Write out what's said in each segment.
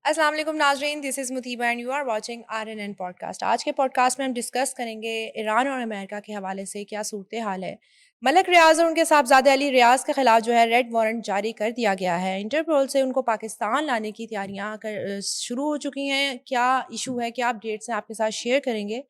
अस्सलाम वालेकुम नाज़रीन, this is Mutiba and you are watching RNN podcast. आज के पॉडकास्ट में हम डिस्कस करेंगे ईरान और अमेरिका के हवाले से क्या सूरत हाल है। मलक रियाज और उनके साहबजादे अली रियाज के खिलाफ जो है रेड वारंट जारी कर दिया गया है। इंटरपोल से उनको पाकिस्तान लाने की तैयारियां शुरू हो चुकी हैं। क्या इशू है, क्या अपडेट्स हैं, आपके साथ शेयर करेंगे।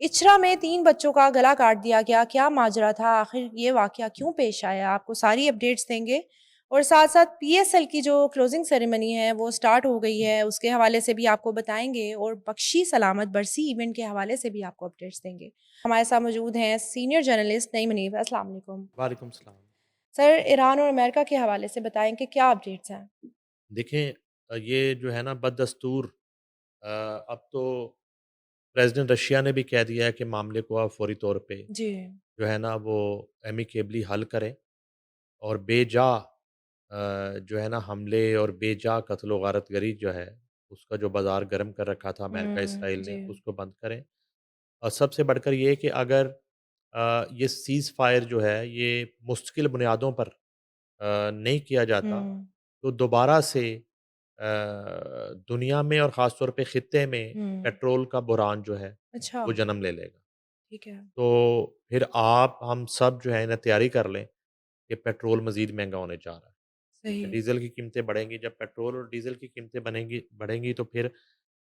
इचरा में 3 बच्चों का गला काट दिया गया, क्या माजरा था, आखिर ये वाकया क्यों पेश आया, आपको सारी अपडेट्स देंगे। और साथ-साथ PSL की जो क्लोजिंग सेरेमनी है वो स्टार्ट हो गई है, उसके हवाले से भी आपको बताएँगे और बख्शी सलामत बरसी इवेंट के हवाले से भी आपको अपडेट्स देंगे। हमारे साथ मौजूद हैं सीनियर जर्नलिस्ट नईम मुनीब। अस्सलाम वालेकुम। वालेकुम सलाम। सर, ईरान और अमेरिका के हवाले से बताएँ कि क्या अपडेट्स हैं? देखें ये जो है ना बददस्तूर अब तो प्रेसिडेंट रशिया ने भी कह दिया है कि मामले को अब फ़ौरी तौर पे जी। जो है ना वो एमिकेबली हल करें और बेजा जो है ना हमले और बेजा कत्ल व गारतगरी जो है उसका जो बाज़ार गर्म कर रखा था अमेरिका इसराइल ने जी। उसको बंद करें। और सबसे बढ़कर ये कि अगर ये सीज़ फायर जो है ये मुस्तकिल बुनियादों पर नहीं किया जाता हुँ, तो दोबारा से दुनिया में और ख़ास तौर पे ख़ित्ते में हुँ। पेट्रोल का बुहरान जो है, अच्छा, वो जन्म ले लेगा। ठीक है। तो फिर आप हम सब जो है ना तैयारी कर लें कि पेट्रोल मज़ीद महँगा होने जा रहा है। ठीक सही। है, डीज़ल की कीमतें बढ़ेंगी, जब पेट्रोल और डीज़ल की कीमतें बनेंगी बढ़ेंगी तो फिर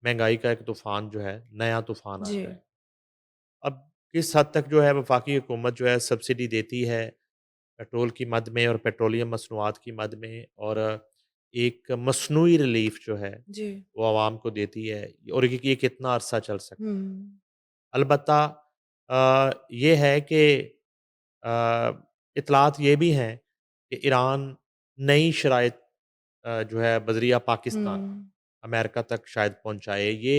महँगाई का एक तूफ़ान जो है, नया तूफ़ान आ जी। जाएगा। अब किस हद तक जो है वफ़ाकी हुकूमत जो है सब्सिडी देती है पेट्रोल की मद में और पेट्रोलियम मसनूआत की मद में और एक मस्नूई रिलीफ़ जो है, जी। वो आवाम को देती है और ये कितना अरसा चल सकता है। हुँ, अलबत्ता ये है कि इत्तलात ये भी हैं कि ईरान नई शराइत जो है बज़रिया पाकिस्तान, हुँ। अमेरिका तक शायद पहुँचाए। ये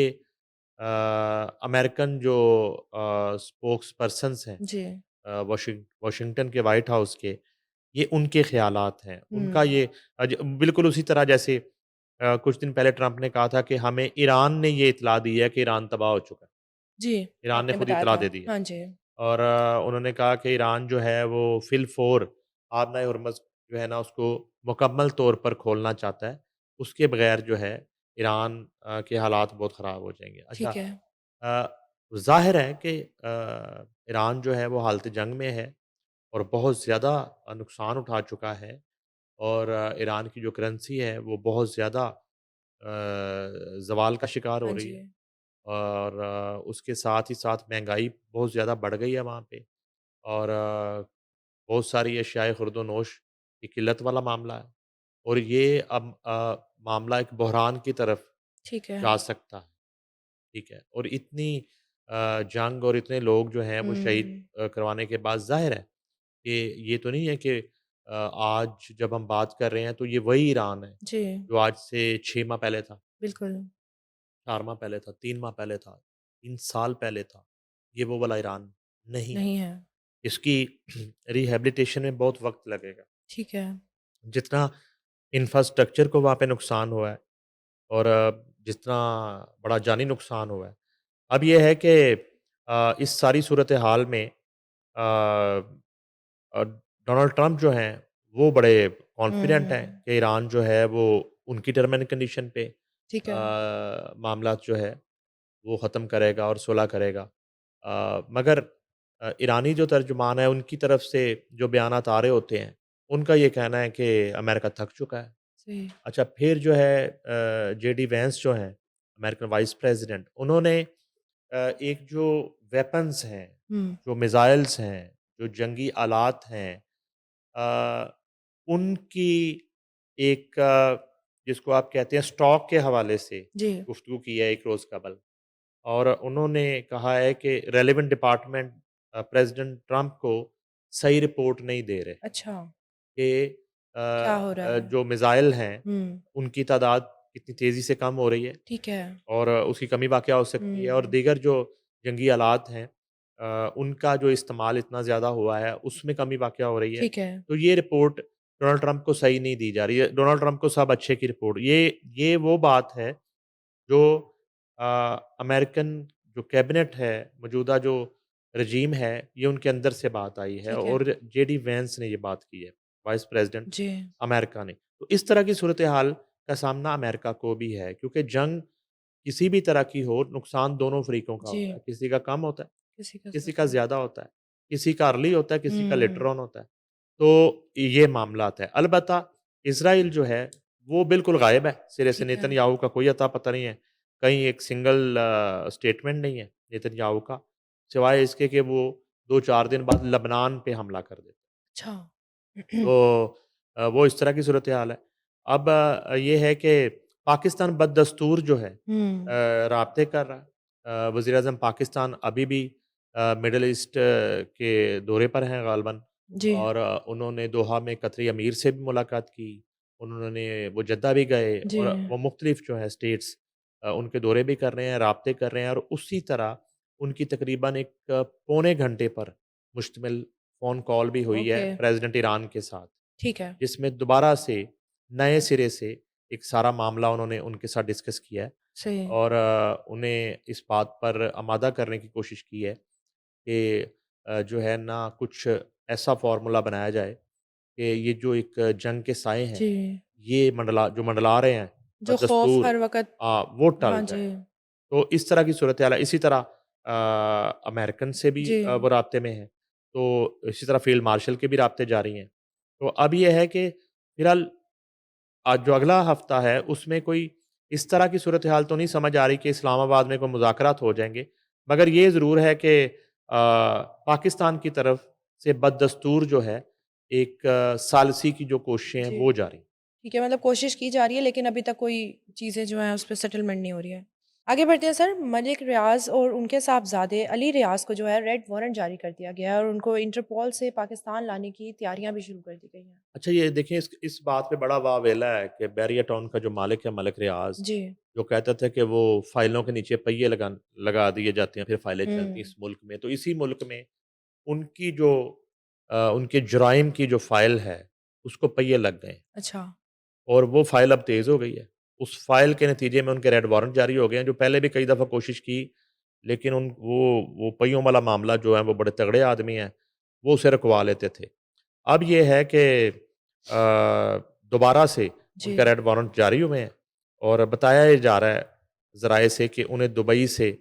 अमेरिकन जो स्पोक्स पर्सन्स हैं जी। वाशिंगटन के व्हाइट हाउस के, ये उनके ख़्यालात हैं। उनका हुँ। ये बिल्कुल उसी तरह जैसे कुछ दिन पहले ट्रंप ने कहा था कि हमें ईरान ने ये इत्तला दी है कि ईरान तबाह हो चुका है। जी, ईरान ने आपने खुद बताया इत्तला था। दे दी है हाँ जी। और उन्होंने कहा कि ईरान जो है वो फ़िलफ़ौर आबनाए हर्मुज़ जो है ना उसको मुकम्मल तौर पर खोलना चाहता है। उसके बगैर जो है ईरान के हालात बहुत ख़राब हो जाएँगे। अच्छा ठीक है। ज़ाहिर है कि ईरान जो है वो हालत जंग में है और बहुत ज़्यादा नुकसान उठा चुका है और ईरान की जो करेंसी है वो बहुत ज़्यादा ज़वाल का शिकार हो हाँ रही जी। है और उसके साथ ही साथ महँगाई बहुत ज़्यादा बढ़ गई है वहाँ पे और बहुत सारी अशियाए खुर्द-व-नोश की किल्लत वाला मामला है और ये अब मामला एक बहरान की तरफ ठीक है। जा सकता है, ठीक है? और इतनी जंग और इतने लोग जो हैं वो शहीद हुँ। करवाने के बाद ज़ाहिर है कि ये तो नहीं है कि आज जब हम बात कर रहे हैं तो ये वही ईरान है, जी, जो आज से 6 माह पहले था, बिल्कुल। 4 माह पहले था, 3 माह पहले था, 3 साल पहले था। ये वो वाला ईरान नहीं है। नहीं है। इसकी रिहैबिलिटेशन में बहुत वक़्त लगेगा। ठीक है। जितना इंफ्रास्ट्रक्चर को वहाँ पे नुकसान हुआ है और जितना बड़ा जानी नुकसान हुआ है। अब ये है कि इस सारी सूरत-ए-हाल में डोनाल्ड ट्रंप जो हैं, वो बड़े कॉन्फिडेंट हैं हुँ, कि ईरान जो है वो उनकी टर्म एंड कंडीशन पे ठीक है। मामलात जो है वो ख़त्म करेगा और सुलह करेगा। मगर ईरानी जो तर्जुमान है उनकी तरफ से जो बयानात आ रहे होते हैं, उनका ये कहना है कि अमेरिका थक चुका है। सही। अच्छा फिर जो है जेडी वेंस जो हैं, अमेरिकन वाइस प्रेज़िडेंट, उन्होंने एक जो वेपन्स हैं, हुँ, जो मिसाइल्स हैं, जो जंगी आलात हैं अ, उनकी एक जिसको आप कहते हैं स्टॉक के हवाले से जी। गुफ्तगू की है 1 रोज़ कबल और उन्होंने कहा है कि रेलेवेंट डिपार्टमेंट प्रेज़िडेंट ट्रंप को सही रिपोर्ट नहीं दे रहे अच्छा, कि क्या हो रहा है? जो मिसाइल हैं, हुँ, उनकी तादाद कितनी तेज़ी से कम हो रही है ठीक है। और उसकी कमी वाक़या हो सकती है और हुँ, दीगर जो जंगी आलात हैं उनका जो इस्तेमाल इतना ज़्यादा हुआ है, उसमें कमी वाक़या हो रही है। ठीक है। तो ये रिपोर्ट डोनाल्ड ट्रंप को सही नहीं दी जा रही है। डोनाल्ड ट्रंप को सब अच्छे की रिपोर्ट ये वो बात है जो अ, अमेरिकन जो कैबिनेट है, मौजूदा जो रजीम है, ये उनके अंदर से बात आई है ठीक है। और जेडी वेंस ने ये बात की है, वाइस प्रेज़िडेंट जी। अमेरिका ने। तो इस तरह की सूरत-ए-हाल का सामना अमेरिका को भी है, क्योंकि जंग किसी भी तरह की हो, नुकसान दोनों फ़रीकों का होता है। जी, किसी का कम होता है, किसी का किसी का ज़्यादा। ज़्यादा होता है, किसी का अर्ली होता है, किसी का लेटर हुँ, ऑन होता है। तो ये मामलात है। अलबत्ता इज़राइल जो है, वो बिल्कुल गायब है सिरे से, ठीक है। नेतन्याहू का कोई अता-पता नहीं है। कहीं एक सिंगल स्टेटमेंट नहीं है नेतन्याहू का, सिवाय इसके कि वो 2-4 दिन बाद लबनान पे हमला कर देते हैं। अच्छा। तो वो इस तरह की सूरत-ए-हाल है। अब ये है कि पाकिस्तान बददस्तूर जो है हुँ, राब्ते कर रहा है। वज़ीर-ए-आज़म पाकिस्तान अभी भी मिडल ईस्ट के दौरे पर हैं ग़ालिबन, जी, और उन्होंने दोहा में कतरी अमीर से भी मुलाकात की। उन्होंने वो जद्दा भी गए, जी, और वो मुख्तलिफ़ जो है स्टेट्स उनके दौरे भी कर रहे हैं, राब्ते कर रहे हैं, और उसी तरह उनकी तकरीबन एक पौने घंटे पर मुश्तमिल फ़ोन कॉल भी हुई है ओके, प्रेज़िडेंट ईरान के साथ। ठीक है, जिसमें दोबारा से नए सिरे से एक सारा मामला उन्होंने उनके साथ डिस्कस किया है, सही है। और उन्हें इस बात पर आमादा करने की कोशिश की है कि जो है ना, कुछ ऐसा फ़ॉर्मूला बनाया जाए कि ये जो एक जंग के साए हैं, जी, ये मंडला रहे हैं जो ख़ौफ़ बदस्तूर, हर वक़्त वो टल हाँ जी, जाए। तो इस तरह की सूरत-ए-हाल है। इसी तरह अमेरिकन से भी जी, वो राब्ते में हैं। तो इसी तरह फ़ील्ड मार्शल के भी राब्ते जारी हैं। तो अब ये है कि फ़िलहाल आज जो अगला हफ़्ता है, उसमें कोई इस तरह की सूरत-ए-हाल तो नहीं समझ आ रही कि इस्लामाबाद में कोई मुज़ाकरात हो जाएँगे। मगर ये ज़रूर है कि पाकिस्तान की तरफ से बददस्तूर जो है, एक सालिसी की जो कोशिशें हैं, जी। वो जारी हैं। ठीक है, मतलब कोशिश की जा रही है लेकिन अभी तक कोई चीज़ें जो हैं उस पे सेटलमेंट नहीं हो रही है। आगे बढ़ते हैं सर, मलिक रियाज़ और उनके साहबज़ादे अली रियाज़ को जो है रेड वारंट जारी कर दिया गया है और उनको इंटरपोल से पाकिस्तान लाने की तैयारियाँ भी शुरू कर दी गई हैं। अच्छा, ये देखिए, इस बात पे बड़ा वावेला है कि बैरिया टाउन का जो मालिक है मलिक रियाज़, जी। जो कहता था कि वो फ़ाइलों के नीचे पहिए लगा दिए जाते हैं, फिर फ़ाइलें चलती हैं हुँ, इस मुल्क में। तो इसी मुल्क में उनकी जो उनके जुराइम की जो फ़ाइल है, उसको पहिए लग गए हैं, अच्छा। और वो फ़ाइल अब तेज़ हो गई है। उस फ़ाइल के नतीजे में उनके रेड वारंट जारी हो गए हैं, जो पहले भी कई दफ़ा कोशिश की, लेकिन वो पहियों वाला मामला जो है, वो बड़े तगड़े आदमी हैं, वो उसे रुकवा लेते थे। अब ये है कि दोबारा से जी। उनके रेड वारंट जारी हुए हैं, और बताया ये जा रहा है ज़राए से कि उन्हें दुबई से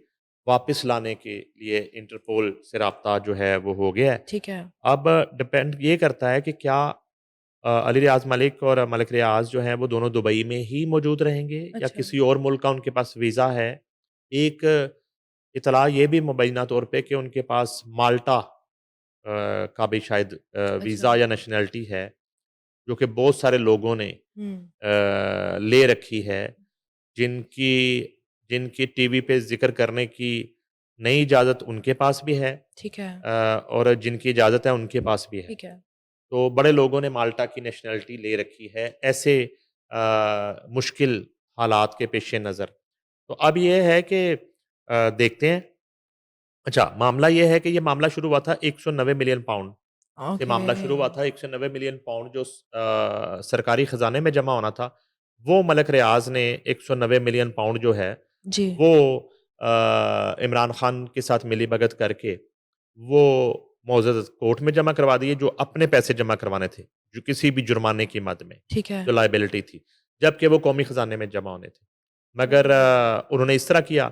वापस लाने के लिए इंटरपोल से राब्ता जो है, वो हो गया है। ठीक है। अब डिपेंड ये करता है कि क्या अली रियाज़ मलिक और मलिक रियाज़ जो हैं, वो दोनों दुबई में ही मौजूद रहेंगे, या अच्छा। किसी और मुल्क का उनके पास वीज़ा है। एक इत्तला ये भी मुबैना तौर पे कि उनके पास माल्टा का भी शायद अच्छा। वीज़ा या नेशनैलिटी है, जो कि बहुत सारे लोगों ने हुँ, ले रखी है, जिनकी जिनकी टीवी पे ज़िक्र करने की नई इजाज़त उनके पास भी है, ठीक है, और जिनकी इजाज़त है उनके पास भी है। ठीक है। तो बड़े लोगों ने माल्टा की नेशनैलिटी ले रखी है, ऐसे मुश्किल हालात के पेशे नज़र। तो अब ये है कि देखते हैं। अच्छा, मामला ये है कि ये मामला शुरू हुआ था 190 मिलियन पाउंड से, ओके। मामला शुरू हुआ था। 190 मिलियन पाउंड जो सरकारी खज़ाने में जमा होना था, वो मलिक रियाज़ ने 190 मिलियन पाउंड जो है, जी। वो इमरान खान के साथ मिली-भगत करके वो मुअज़्ज़ज़ कोर्ट में जमा करवा दिए, जो अपने पैसे जमा करवाने थे, जो किसी भी जुर्माने की मद में, ठीक है। जो लायबिलिटी थी, जबकि वो कौमी खज़ाने में जमा होने थे। मगर ओह! उन्होंने इस तरह किया।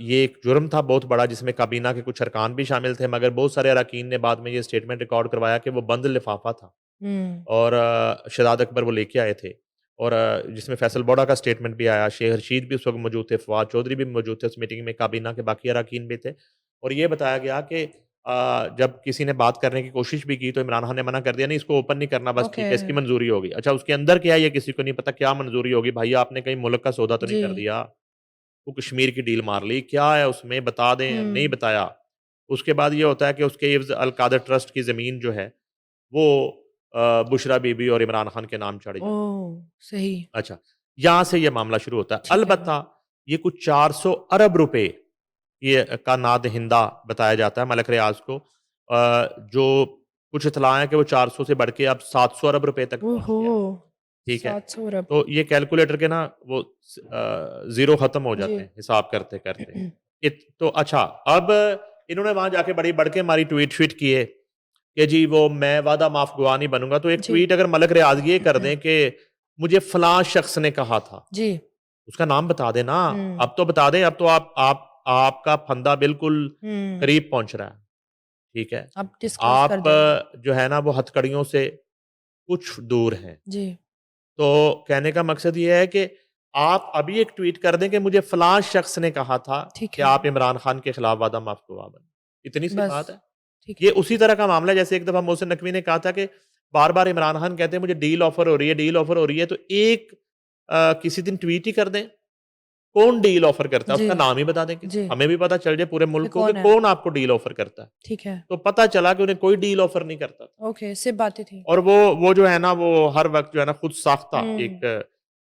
ये एक जुर्म था बहुत बड़ा, जिसमें काबीना के कुछ अरकान भी शामिल थे, मगर बहुत सारे अरकान ने बाद में ये स्टेटमेंट रिकॉर्ड करवाया कि वो बंद लिफ़ाफ़ा था, हुँ, और शहज़ाद अकबर वो लेके आए थे, और जिसमें फैसल बोडा का स्टेटमेंट भी आया, शेख रशीद भी उस वक़्त मौजूद थे, फवाद चौधरी भी मौजूद थे उस मीटिंग में, काबीना के बाकी अरकान भी थे, और ये बताया गया कि जब किसी ने बात करने की कोशिश भी की, तो इमरान खान ने मना कर दिया, नहीं इसको ओपन नहीं करना, बस ठीक ओके। है, इसकी मंज़ूरी होगी। अच्छा, उसके अंदर क्या है ये किसी को नहीं पता, क्या मंज़ूरी होगी? भाई, आपने कहीं मुल्क का सौदा तो नहीं जी। कर दिया? वो कश्मीर की डील मार ली, क्या है उसमें बता दें, नहीं हुँ। बताया। उसके बाद ये होता है कि उसके एवज़ अल-कादर ट्रस्ट की ज़मीन जो है, वो बुशरा बीबी और इमरान खान के नाम चढ़ जाती है। ओह! सही, अच्छा, यहाँ से ये मामला शुरू होता है। ठीक है। अलबत्ता ये कुछ 400 अरब रुपए ये का नादहिंदा बताया जाता है मलिक रियाज़ को, जो कुछ इत्तला है कि वो 400 से बढ़ के अब 700 अरब रुपए तक पहुँच ओहो! गया है। ठीक है? 700 अरब। तो ये कैलकुलेटर के ना वो ज़ीरो ख़त्म हो जी। जाते हैं हिसाब करते-करते। तो अच्छा, अब इन्होंने वहाँ जाके बड़ी बढ़ के मारी, ट्वीट-श्वीट किए कि जी वो मैं वादा माफ़ गुआ नहीं बनूँगा। तो एक जी। ट्वीट अगर मलिक रियाज़ ये कर दें कि मुझे फलां शख्स ने कहा था, जी। उसका नाम बता दे ना। हुँ। अब तो बता दें, अब तो आपका फंदा बिल्कुल हुँ। करीब पहुंच रहा है, ठीक है। अब डिस्क्लोज़ कर आप दें। जो है ना वो हथकड़ियों से कुछ दूर हैं। जी। तो कहने का मकसद ये है कि आप अभी एक ट्वीट कर दें कि मुझे फलां शख्स ने कहा था ठीक कि है। आप इमरान खान के खिलाफ वादा माफ गवाह बने। इतनी सी बस, बात है। ठीक ये है। उसी तरह का मामला है जैसे एक दफा मोहसिन नकवी ने कहा था कि बार बार इमरान खान कहते हैं मुझे डील ऑफर हो रही है, डील ऑफर हो रही है, तो एक किसी दिन ट्वीट ही कर दें, कौन डील ऑफर करता है जी, उसका नाम ही बता दें किसी, जी, हमें भी पता चल जाए पूरे कि मुल्क को कि कौन है? कौन आपको डील ऑफर करता है। ठीक है। तो पता चला कि उन्हें कोई डील ऑफर नहीं करता था। ओके, सिर्फ़ बातें थी। और वो जो है ना वो हर वक्त जो है ना खुद साख्ता हुँ, एक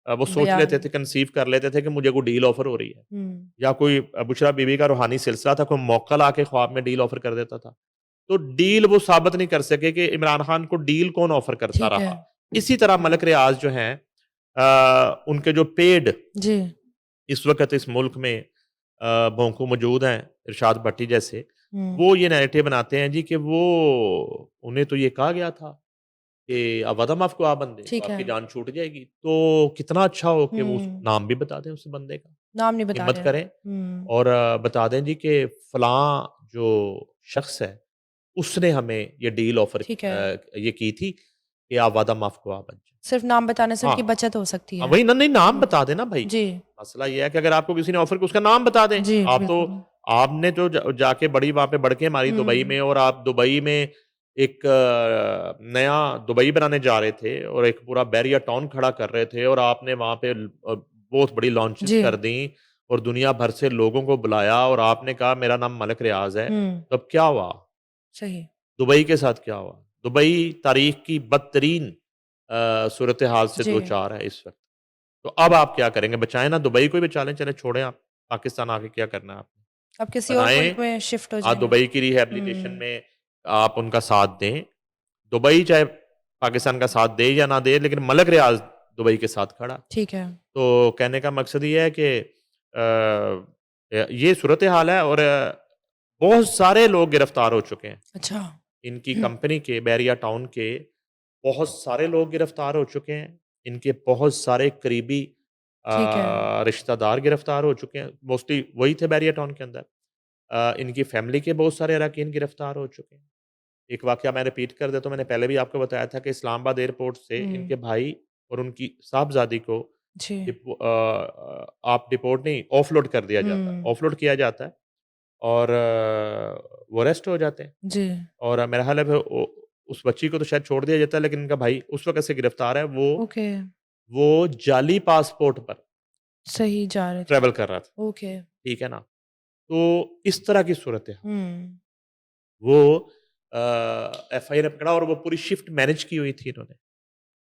वो सोच लेते बयान। थे, कंसीव कर लेते थे कि मुझे कोई डील ऑफर हो रही है, हुँ, या कोई बुशरा बीवी का रूहानी सिलसिला था, कोई मौक्कल आके ख्वाब में डील ऑफर कर देता था। तो डील वो साबित नहीं कर सके कि इमरान खान को डील कौन ऑफर करता ठीक है। रहा। इसी तरह मलक रियाज जो हैं, उनके जो पेड जी। इस वक्त इस मुल्क में भोंकू मौजूद हैं, इरशाद भट्टी जैसे, हुँ, वो ये नैरेटिव बनाते हैं जी कि वो उन्हें तो ये कहा गया था कि आप वादा माफ को आप बंदे तो ठीक है। आपकी जान छूट जाएगी। तो कितना अच्छा हो कि वो हुँ, नाम भी बता दें उस बंदे का, नाम नहीं बता हिम्मत रहे। करें हुँ, और बता दें जी कि फलां जो शख्स है उसने हमें ये डील ऑफर ठीक है। ये की थी कि आप वादा माफ को आप बन जाए। सिर्फ़ नाम बताने से हाँ, उनकी बचत हो सकती है। वही ना, नहीं नाम हुँ, बता देना भाई। जी, मसला ये है कि अगर आपको किसी ने ऑफर किया उसका नाम बता दें। जी, आप तो बिल्कुल। आपने तो जाके बड़ी वहाँ पे बड़के मारी दुबई हुँ, में, और आप दुबई में एक नया दुबई बनाने जा रहे थे और एक पूरा बैरियर टाउन खड़ा कर रहे थे, और आपने वहाँ पे बहुत बड़ी लॉन्चेस जी, कर दी और दुनिया भर से लोगों को बुलाया और आपने कहा मेरा नाम मलक रियाज है। हुँ, तो अब क्या हुआ? सही। दुबई के साथ क्या हुआ? दुबई तारीख की बदतरीन सूरत हाल से जी, दो चार है इस वक्त। तो अब आप क्या करेंगे? बचाएँ ना, दुबई को ही बचा लें, चलें छोड़ें आप, पाकिस्तान आके क्या करना है आपने? अब किसी और बनाएँ, मुल्क में शिफ्ट हो आज जाएँगे। दुबई की रिहैबिलिटेशन हुँ, में आप उनका साथ दें। दुबई चाहे पाकिस्तान का साथ दे या ना दे, लेकिन मलक रियाज़ दुबई के साथ खड़ा। ठीक है। तो कहने का मकसद ये है कि ये सूरत हाल है, और बहुत सारे लोग गिरफ्तार हो चुके हैं। अच्छा। इनकी कंपनी के बैरिया टाउन के बहुत सारे लोग गिरफ्तार हो चुके हैं। इनके बहुत सारे करीबी ठीक है। रिश्तेदार गिरफ्तार हो चुके हैं। मोस्टली वही थे बैरिया टाउन के अंदर। इनकी फैमिली के बहुत सारे अरकान गिरफ्तार हो चुके हैं। एक वाकया मैं रिपीट कर देता हूँ, मैंने पहले भी आपको बताया था कि इस्लामाबाद एयरपोर्ट से हुँ, इनके भाई और उनकी साहबजादी को जी। आप डिपोर्ट नहीं, ऑफलोड कर दिया जाता है। हुँ, ऑफलोड किया जाता है और वो अरेस्ट हो जाते हैं। जी, और मेरा ख़्याल है फिर उस बच्ची को तो शायद छोड़ दिया जाता है, लेकिन इनका भाई उस वक़्त से गिरफ़्तार है। ओके, वो जाली पासपोर्ट पर सही जा रहे थे। ट्रैवल कर रहा था, ओके, ठीक है ना? तो इस तरह की सूरत है। हुँ। वो एफआईआर में पकड़ा और वो पूरी शिफ्ट मैनेज की हुई थी इन्होंने।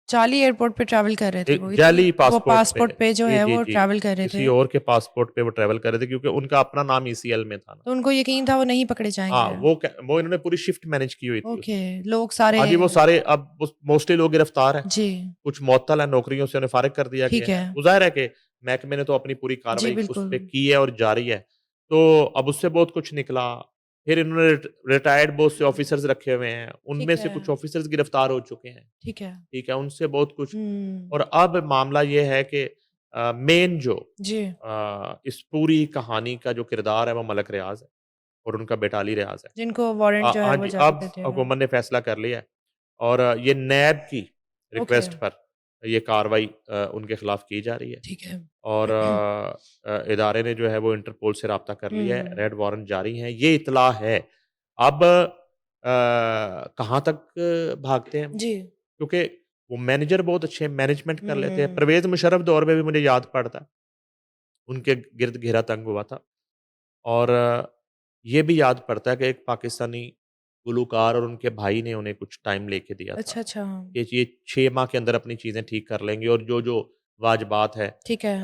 चार्ली एयरपोर्ट पे ट्रैवल कर रहे थे वो जाली वो पासपोर्ट पे। पासपोर्ट पे जो जी, है जी, वो जी। ट्रैवल कर रहे किसी थे। और के पासपोर्ट पे वो ट्रैवल कर रहे थे क्योंकि उनका अपना नाम ईसीएल में था ना। तो उनको यकीन था वो नहीं पकड़े हाँ, जाएँगे। वो इन्होंने पूरी शिफ्ट मैनेज की हुई थी ओके, उसमें। लोग सारे हाँ जी, वो सारे अब मोस्टली लोग गिरफ्तार हैं। जी, कुछ मुअत्तल हैं, नौकरियों से उन्हें फ़ारिग कर दिया ठीक गया है। है। वो ज़ाहिर है कि महकमे ने तो अपनी पूरी जी, कार्रवाई उस बिल्कुल। पे की है और जारी है। तो अब उससे बहुत कुछ निकला। फिर इन्होंने रिटायर्ड बहुत से ऑफ़िसर्स रखे हुए हैं। उनमें ठीक से है, कुछ ऑफ़िसर्स गिरफ्तार हो चुके हैं। ठीक है। ठीक है, उनसे बहुत कुछ। हुँ, और अब मामला ये है कि मेन जो जी, इस पूरी कहानी का जो किरदार है वो मलक रियाज़ है और उनका बेटा अली रियाज़ है। जिनको वारंट जो है हाँ वो जी, जारी अब कर दिया गया। हुकूमत ने फैसला कर लिया है और ये नैब की ओके, रिक्वेस्ट पर ये कार्रवाई उनके खिलाफ की जा रही है। ठीक है। और इदारे ने जो है वो इंटरपोल से राब्ता कर लिया है, हुँ, रेड वारंट जारी हैं, ये इत्तला है। अब कहाँ तक भागते हैं हम? जी, क्योंकि वो मैनेजर बहुत अच्छे मैनेजमेंट कर लेते हैं। हुँ, परवेज़ मुशर्रफ दौर में भी मुझे याद पड़ता है, उनके गिर्द घेरा तंग हुआ था। और ये भी याद पड़ता है कि एक पाकिस्तानी गुलूकार और उनके भाई ने उन्हें कुछ टाइम लेके दिया था अच्छा, अच्छा, कि ये 6 माह के अंदर अपनी चीज़ें ठीक कर लेंगे और जो-जो वाजिबात है ठीक है।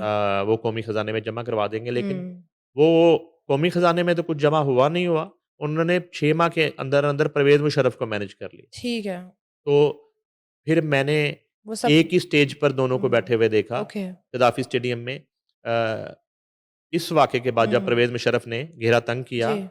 वो कौमी ख़ज़ाने में जमा करवा देंगे। लेकिन हुँ, वो कौमी ख़ज़ाने में तो कुछ जमा हुआ नहीं हुआ। उन्होंने 6 माह के अंदर-अंदर परवेज़ मुशर्रफ को मैनेज कर लिया। ठीक है। तो फिर मैंने वो सब एक ही स्टेज पर दोनों को हुँ, बैठे हुए देखा, ओके, गद्दाफ़ी स्टेडियम में। इस वाक़ये के बाद जब हुँ, परवेज़ मुशर्रफ ने घेरा तंग किया, जी,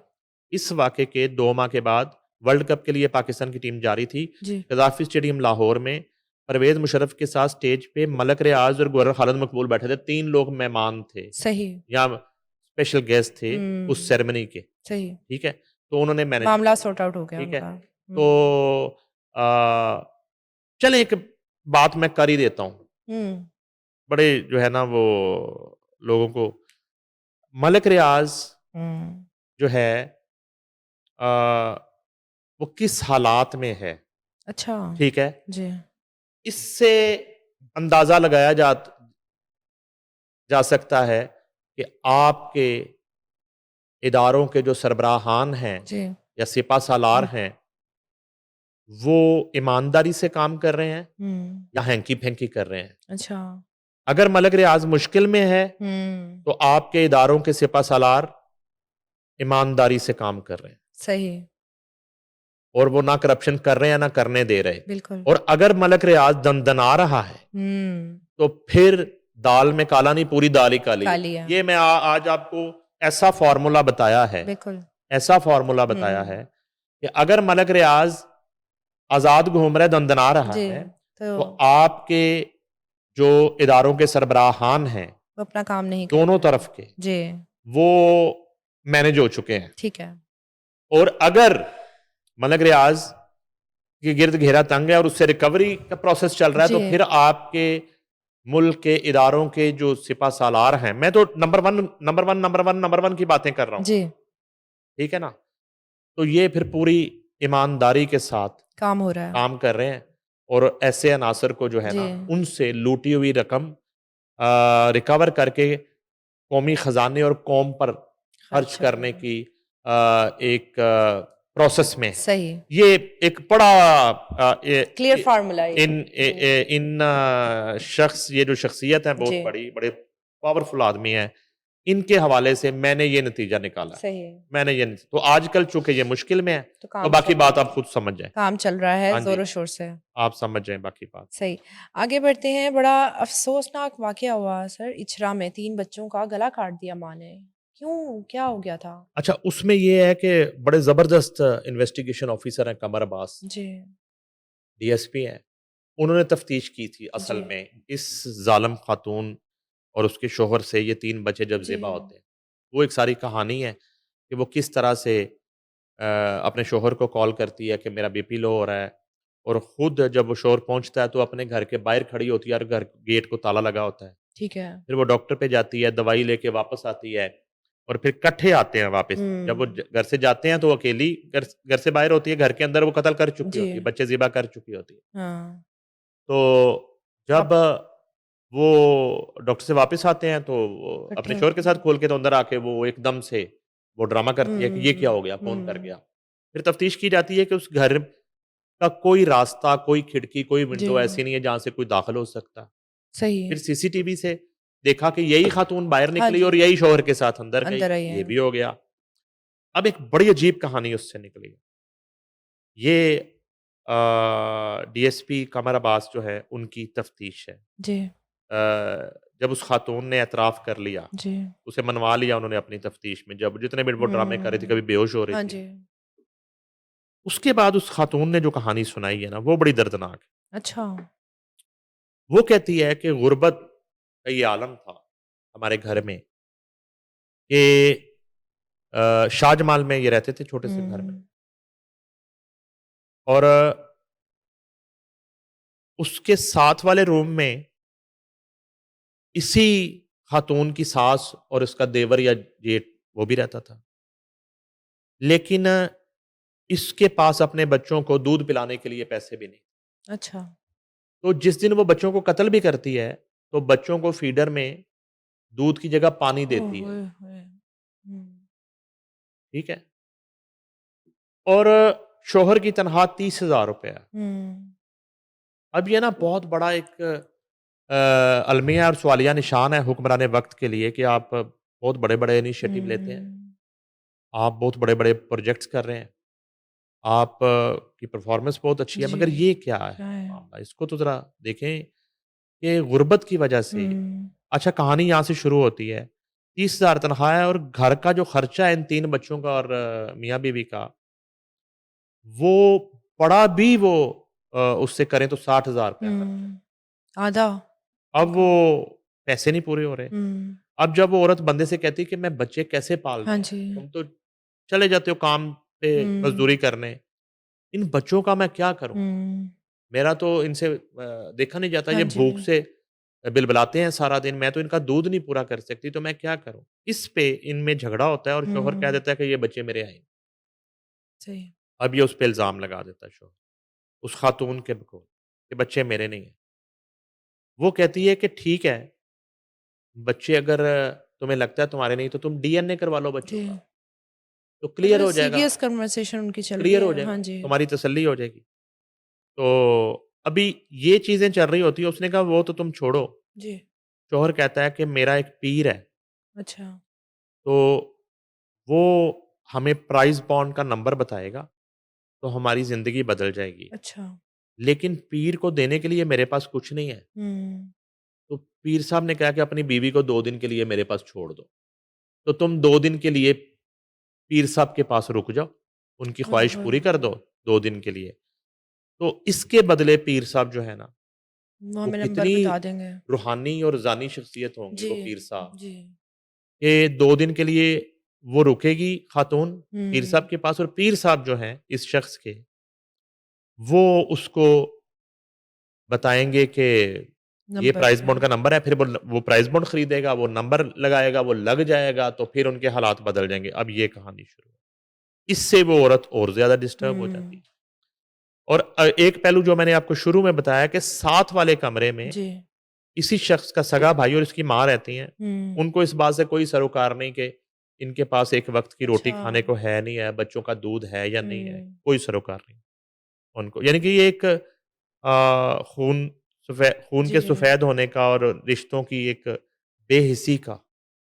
इस वाक़ये के 2 माह के बाद वर्ल्ड कप के लिए पाकिस्तान की टीम जा रही थी, जी, गद्दाफ़ी स्टेडियम लाहौर में। परवेज़ मुशर्रफ के साथ स्टेज पे मलक रियाज़ और गवर्नर खालिद मकबूल बैठे थे। 3 लोग मेहमान थे सही। या स्पेशल गेस्ट थे उस हुँ, सेरेमनी के, सही। ठीक है? तो उन्होंने मैनेज मामला किया, सॉर्ट आउट हो गया ठीक है? उनका। तो हुँ, चलें एक बात मैं कर ही देता हूँ। हुँ, बड़े जो है ना वो लोगों को मलक रियाज़ हुँ। जो है अ, वो किस हालात में है, अच्छा, ठीक है? जी। इससे अंदाज़ा लगाया जा सकता है कि आपके इदारों के जो सरबराहान हैं जी। या सिपा-सालार हुँ, हैं, वो ईमानदारी से काम कर रहे हैं हुँ। या हैंकी-पैंकी कर रहे हैं। अच्छा। अगर मलक रियाज़ मुश्किल में है, हुँ, तो आपके इदारों के सिपा-सालार ईमानदारी से काम कर रहे हैं सही, और वो ना करप्शन कर रहे हैं, ना करने दे रहे। बिल्कुल। और अगर मलक रियाज़ दनदना रहा है, हुँ, तो फिर दाल में काला नहीं, पूरी दाल ही काली है। खा लिया, ये मैं आज आपको ऐसा फ़ॉर्मूला बताया है, बिल्कुल। ऐसा फ़ॉर्मूला बताया हुँ, है कि अगर मलक रियाज़ आज़ाद घूम रहा है, दनदना रहा जी, है, तो तो आपके जो इदारों के सरबराहान हैं, वो अपना काम नहीं कर दोनों रहे हैं। तरफ के, जी, वो मैनेज हो चुके हैं। ठीक है। और अगर मलक रियाज़ के गिर्द घेरा तंग है और उससे रिकवरी का प्रोसेस चल रहा है, जी, तो फिर आपके मुल्क के इदारों के जो सिपा-सालार हैं, मैं तो नंबर 1 की बातें कर रहा हूँ, जी, ठीक है ना? तो ये फिर पूरी ईमानदारी के साथ काम हो रहा है। काम कर रहे हैं और ऐसे अनासर को जो है जी, ना, उनसे लूटी हुई रकम रिकवर करके कौमी खजाने और कौम पर खर्च खर्चा कर करने रहा है। की एक प्रोसेस में है। सही, ये एक बड़ा क्लियर फ़ॉर्मूला है ये। जी, इन शख्स ये जो शख्सियत है बहुत जी, बड़ी, बड़े पावरफुल आदमी हैं। इनके हवाले से मैंने ये नतीजा निकाला है। सही। मैंने ये तो आजकल चूँकि ये मुश्किल में है, तो तो काम बाकी चल बात रहा आप है। खुद समझ जाएँ। काम चल रहा है हाँ जी, ज़ोरों-शोर से। आप समझ जाएँ बाकी बात। सही। आगे बढ़ते हैं, बड़ा अफ़सोसनाक वाक़या हुआ सर इचरा में 3 बच्चों का गला काट दिया माँ ने। क्यों? क्या हो गया था? अच्छा, उसमें ये है कि बड़े ज़बरदस्त इन्वेस्टिगेशन ऑफ़िसर हैं कमर अब्बास, जी, डीएसपी हैं। उन्होंने तफ्तीश की थी जी, असल में इस ज़ालिम खातून और उसके शौहर से ये 3 बच्चे जब जी। ज़िबा होते हैं। वो एक सारी कहानी है कि वो किस तरह से अपने शौहर को कॉल करती है कि मेरा बीपी लो हो रहा है और खुद जब वो शौहर पहुँचता है तो अपने घर के बाहर खड़ी होती है और घर गेट को ताला लगा होता है। ठीक है। फिर वो डॉक्टर पे जाती है, दवाई लेके वापस आती है और फिर इकट्ठे आते हैं वापस। जब वो हुँ, घर से जाते हैं तो वो अकेली घर घर से बाहर होती है, घर के अंदर वो कत्ल कर चुकी जी, होती है, बच्चे ज़िबा कर चुकी होती है। हाँ। तो जब अब वो डॉक्टर से वापस आते हैं तो वो इकट्ठे अपने शौहर के होते साथ हैं। खोल के तो अंदर आके वो एकदम से वो ड्रामा करती है कि ये क्या हुँ, हो गया? कौन कर हुँ। गया? फिर तफ्तीश की जाती है कि उस घर का कोई रास्ता, कोई खिड़की, कोई जी, विंडो ऐसी नहीं है जहाँ से कोई दाखिल हो सकता। सही फिर है। सीसीटीवी से देखा कि यही खातून बाहर हाँ निकली जी, और यही शौहर के साथ अंदर गई, अंदर आई ये हैं। भी हो गया। अब एक बड़ी अजीब कहानी उससे निकली। ये डीएसपी कमर अब्बास जो है उनकी तफ्तीश है। जी, जब उस खातून ने एतराफ़ कर लिया, जी। उसे मनवा लिया उन्होंने अपनी तफ्तीश में, जब जितने भी वो ड्रामे कर रही थी, कभी हुँ। बेहोश हो रही हाँ थी। जी। उसके बाद उस खातून ने जो कहानी सुनाई है ना, वो बड़ी दर्दनाक है। अच्छा। वो कहती है कि गुर्बत का ये आलम था हमारे घर में कि शाहजमाल में ये रहते थे छोटे से घर में हुँ, और उसके साथ वाले रूम में इसी खातून की सास और उसका देवर या जेठ वो भी रहता था। लेकिन इसके पास अपने बच्चों को दूध पिलाने के लिए पैसे भी नहीं। अच्छा। तो जिस दिन वो बच्चों को कत्ल भी करती है, तो बच्चों को फीडर में दूध की जगह पानी ओह देती है, होए होए! हुँ, ठीक है? और शौहर की तनख्वाह 30,000 रुपए है। हुँ। अब ये ना बहुत बड़ा एक अलमिया और सवालिया निशान है हुक्मरान वक़्त के लिए कि आप बहुत बड़े-बड़े इनिशिएटिव लेते हैं। हुँ। आप बहुत बड़े-बड़े प्रोजेक्ट्स कर रहे हैं। आप की परफ़ॉर्मेंस बहुत अच्छी है, जी, मगर ये क्या है क्या है? मामला? इसको तो ज़रा देखें कि गुर्बत की वजह से हुँ, अच्छा कहानी यहाँ से शुरू होती है। 30,000 तनख़्वाह है और घर का जो खर्चा है इन 3 बच्चों का और मियाँ-बीवी का, वो पड़ा भी वो उससे करें तो 60,000 रुपया खर्च। आधा। अब वो बिल्कुल। पैसे नहीं पूरे हो रहे। हुँ। अब जब वो औरत बंदे से कहती है कि मैं बच्चे कैसे पाल हाँ दूँ? जी। तुम तो चले जाते हो काम पे हुँ। मज़दूरी करने, इन बच्चों का मैं क्या करूँ? हुँ। मेरा तो इनसे देखा नहीं जाता, हाँ ये जी। भूख से बिलबिलाते हैं सारा दिन, मैं तो इनका दूध नहीं पूरा कर सकती, तो मैं क्या करूँ? इस पे इनमें झगड़ा होता है और शौहर कह हुँ। देता है कि ये बच्चे मेरे हैं। सही। अब ये उस पे इल्ज़ाम लगा देता है शौहर, उस खातून के बक़ौल, कि बच्चे मेरे नहीं हैं। वो कहती है कि ठीक है, बच्चे अगर तुम्हें लगता है तुम्हारे नहीं, तो तुम डीएनए करवा लो बच्चों जी। का, तो क्लियर मतलब हो जाएगा, सीरियस कन्वर्सेशन उनकी चल रही क्लियर हो है। हाँ जाएगा, जी। तुम्हारी तसल्ली हो जाएगी। तो अभी ये चीज़ें चल रही होती है, उसने कहा वो तो तुम छोड़ो, जी। शौहर कहता है कि मेरा एक पीर है, अच्छा। तो वो हमें प्राइज़ बॉन्ड का नंबर बताएगा, तो हमारी ज़िंदगी बदल जाएगी। अच्छा। लेकिन पीर को देने के लिए मेरे पास कुछ नहीं है। हुँ। तो पीर साहब ने कहा कि अपनी बीवी को 2 दिन के लिए मेरे पास छोड़ दो। तो तुम 2 दिन के लिए पीर साहब के पास रुक जाओ, उनकी ख्वाहिश बिल्कुल। पूरी कर दो 2 दिन के लिए। तो इसके बदले पीर साहब जो है ना, वो वो हमें नंबर कितनी बता देंगे। रूहानी और जानी शख्सियत होंगी जी। वो पीर साहब, जी। कि 2 दिन के लिए वो रुकेगी खातून पीर साहब हुँ। के पास, और पीर साहब जो हैं इस शख्स के, वो उसको बताएँगे कि ये नंबर प्राइज़ क्या बॉन्ड है? का नंबर है, फिर वो प्राइज़ बॉन्ड खरीदेगा, वो नंबर लगाएगा, वो लग जाएगा, तो फिर उनके हालात बदल जाएँगे। अब ये कहानी शुरू है। इससे वो औरत और ज़्यादा डिस्टर्ब हो जाती हुँ। है। और एक पहलू जो मैंने आपको शुरू में बताया कि साथ वाले कमरे में जी। इसी शख्स का सगा भाई और इसकी माँ रहती हैं। हुँ। उनको इस बात से कोई सरोकार नहीं कि इनके पास एक वक़्त की रोटी अच्छा। खाने को है, नहीं है, बच्चों का दूध है या नहीं है, हुँ। कोई सरोकार नहीं उनको। यानी कि ये एक खून जी। के सफ़ेद होने का और रिश्तों की एक बेहिसी का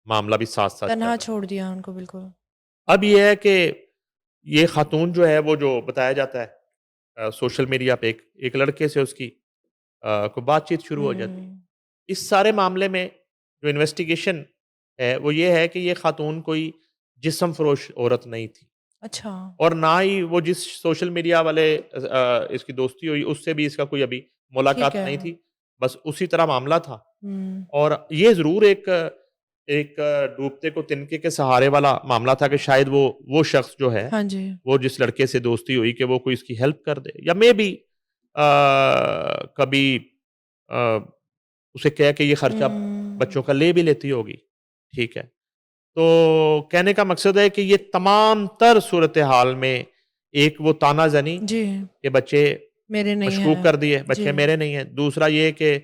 मामला भी साथ-साथ चल तन्हा रहा है। छोड़ दिया उनको बिल्कुल। अब ये है कि ये खातून जो है वो जो बताया जाता है सोशल मीडिया पे एक लड़के से उसकी को बातचीत शुरू हो जाती है। हुँ। इस सारे मामले में जो इन्वेस्टिगेशन है वो ये है कि ये खातून कोई जिस्म फ़रोश औरत नहीं थी, अच्छा। और ना ही वो जिस सोशल मीडिया वाले इसकी दोस्ती हुई उससे भी इसका कोई अभी ठीक मुलाकात है। नहीं थी। बस उसी तरह मामला था। हुँ। और ये ज़रूर एक एक डूबते को तिनके के सहारे वाला मामला था कि शायद वो शख्स जो है, हाँ जी। वो जिस लड़के से दोस्ती हुई कि वो कोई इसकी हेल्प कर दे, या मेबी कभी अ, उसे कह के ये खर्चा हुँ। बच्चों का ले भी लेती होगी, ठीक है। तो कहने का मकसद है कि ये तमाम तर सूरत-ए-हाल में एक वो ताना-ज़नी जी। के बच्चे मेरे नहीं मशकूक है। कर दिए, जी। बच्चे मेरे नहीं हैं। दूसरा ये कि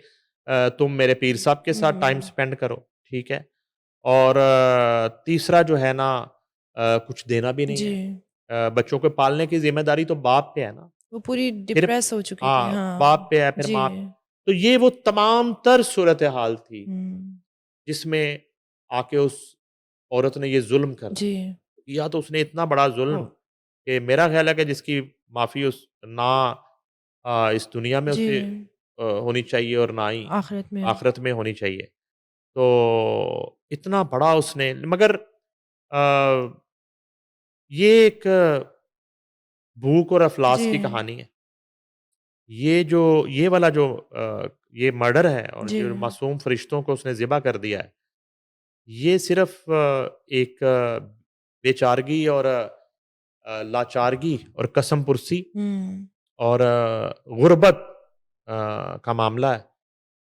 तुम मेरे पीर साहब के साथ टाइम हुँ। स्पेंड करो, ठीक है। और तीसरा जो है ना, कुछ देना भी नहीं जी। है। बच्चों को पालने की ज़िम्मेदारी तो बाप पे है ना। वो पूरी फिर डिप्रेस हो चुकी थी। हाँ, बाप हाँ। पे है, फिर जी। माँ पे। तो ये वो तमाम तर सूरत-ए-हाल थी, हुँ। जिसमें आके उस औरत ने ये ज़ुल्म कर जी। दिया। किया तो उसने इतना बड़ा ज़ुल्म कि मेरा ख़्याल है कि जिसकी माफ़ी उस ना इस दुनिया में जी। उसे होनी चाहिए और ना ही आखिरत में। आखिरत में होनी चाहिए। तो इतना बड़ा उसने, मगर अ, ये एक भूख और अफ़लास जी। की कहानी है। ये वाला जो ये मर्डर है और जी। जो मासूम फ़रिश्तों को उसने ज़िबा कर दिया है, ये सिर्फ़ एक बेचारगी और लाचारगी और कसम-पुरसी हुँ। और गुर्बत का मामला है,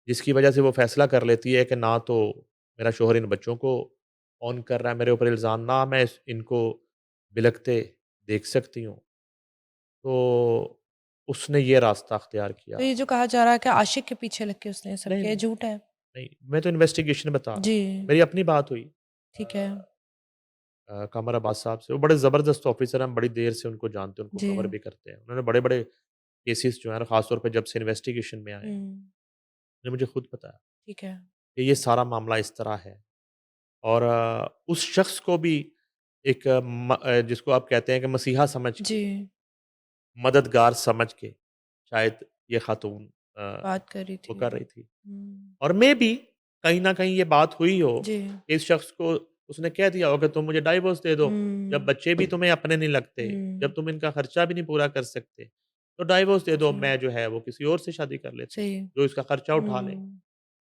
जिसकी वजह से वो फ़ैसला कर लेती है कि ना तो मेरा शौहर इन बच्चों को ऑन कर रहा है मेरे ऊपर इल्ज़ाम, ना मैं इनको बिलखते देख सकती हूँ। तो उसने ये रास्ता अख्तियार किया। तो ये जो कहा जा रहा है कि आशिक के पीछे लग के उसने ये सब नहीं, किया, ये नहीं, झूठ है? नहीं, मैं तो इन्वेस्टिगेशन बता रहा जी। हूँ। मेरी अपनी बात हुई ठीक है। कमर अब्बास साहब से, वो बड़े ज़बरदस्त ऑफ़िसर हैं, हम बड़ी देर से उनको जानते हैं, उनको जी। कवर भी करते हैं। उन्होंने बड़े-बड़े केसेज़ जो हैं ना, ख़ास तौर पे जब से इन्वेस्टिगेशन में आए हैं, हुँ। उन्होंने मुझे खुद बताया ठीक है। कि ये सारा मामला इस तरह है। और उस शख्स को भी एक जिसको आप कहते हैं कि मसीहा समझ जी। के, मददगार समझ के शायद ये खातून बात कर रही वो थी। कर रही थी। हुँ। और मेबी कहीं न कहीं ये बात हुई हो जी। कि इस शख्स को उसने कह दिया हो कि तुम मुझे डाइवोर्स दे दो, जब हुँ। बच्चे भी तुम्हें अपने नहीं लगते, जब हुँ। तुम इनका खर्चा भी नहीं पूरा कर सकते, तो डाइवोर्स दे दो, जी, मैं जो है वो किसी और से शादी कर लेती हूँ, सही। जो इसका खर्चा उठा ले। हुँ,